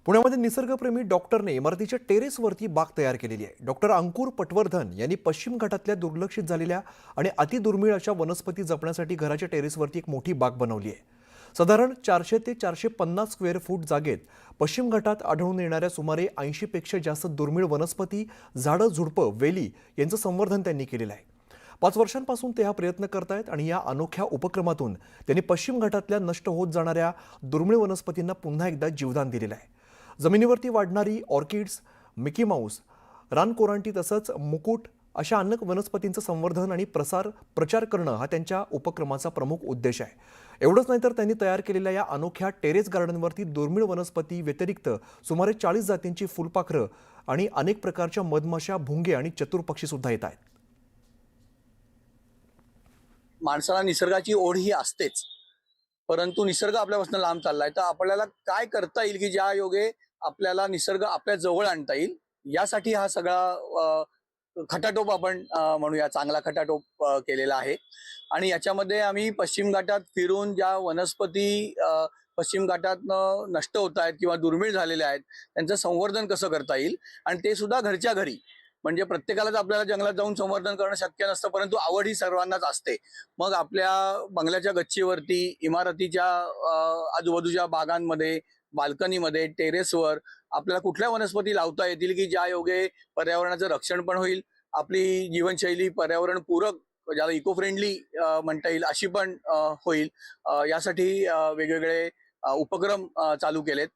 पुण्यामध्ये निसर्गप्रेमी डॉक्टरने इमारतीच्या टेरेसवरती बाग तयार केलेली आहे। डॉक्टर अंकुर पटवर्धन यांनी पश्चिम घाटातल्या दुर्लक्षित झालेल्या आणि अतिदुर्मिळ अशा वनस्पती जपण्यासाठी घराच्या टेरेसवरती एक मोठी बाग बनवली आहे। साधारण 400 ते 450 स्क्वेअर फूट जागेत पश्चिम घाटात आढळून येणाऱ्या सुमारे 80 पेक्षा जास्त दुर्मिळ वनस्पती, झाडं, झुडपं, वेली यांचं संवर्धन त्यांनी केलेलं आहे। 5 वर्षांपासून ते हा प्रयत्न करतायत आणि या अनोख्या उपक्रमातून त्यांनी पश्चिम घाटातल्या नष्ट होत जाणाऱ्या दुर्मिळ वनस्पतींना पुन्हा एकदा जीवदान दिलेलं आहे। जमिनीवरती वाढणारी ऑर्किड्स, मिकी माऊस, रानकोरांटी तसंच मुकुट अशा अनेक वनस्पतींचं संवर्धन आणि प्रचार करणं हा त्यांच्या उपक्रमाचा प्रमुख उद्देश आहे। एवढंच नाही तर त्यांनी तयार केलेल्या या अनोख्या टेरेस गार्डनवरती दुर्मिळ वनस्पती व्यतिरिक्त सुमारे 40 जातींची फुलपाखरं आणि अनेक प्रकारच्या मधमाशा, भुंगे आणि चतुर पक्षी सुद्धा येत आहेत। माणसाला निसर्गाची ओढ ही असतेच, परंतु निसर्ग आपल्यापासून लांब चाललाय, तर आपल्याला काय करता येईल की ज्या योगे आपल्याला निसर्ग आपल्या जवळ आणता येईल, यासाठी हा सगळा खटाटोप आपण म्हणूया, चांगला खटाटोप केलेला आहे। आणि याच्यामध्ये आम्ही पश्चिम घाटात फिरून ज्या वनस्पती पश्चिम घाटातनं नष्ट होत आहेत किंवा दुर्मिळ झालेल्या आहेत, त्यांचं संवर्धन कसं करता येईल, आणि ते सुद्धा घरच्या घरी। म्हणजे प्रत्येकालाच आपल्याला जंगलात जाऊन संवर्धन करणं शक्य नसतं, परंतु आवड ही सर्वांनाच असते। मग आपल्या बंगल्याच्या गच्चीवरती, इमारतीच्या आजूबाजूच्या बागांमध्ये, बाल्कनीमध्ये, टेरेसवर आपल्याला कुठल्या वनस्पती लावता येतील की ज्या योगे पर्यावरणाचं रक्षण पण होईल, आपली जीवनशैली पर्यावरण पूरक, ज्याला इको फ्रेंडली म्हणता येईल अशी पण होईल। यासाठी वेगवेगळे उपक्रम चालू केलेत।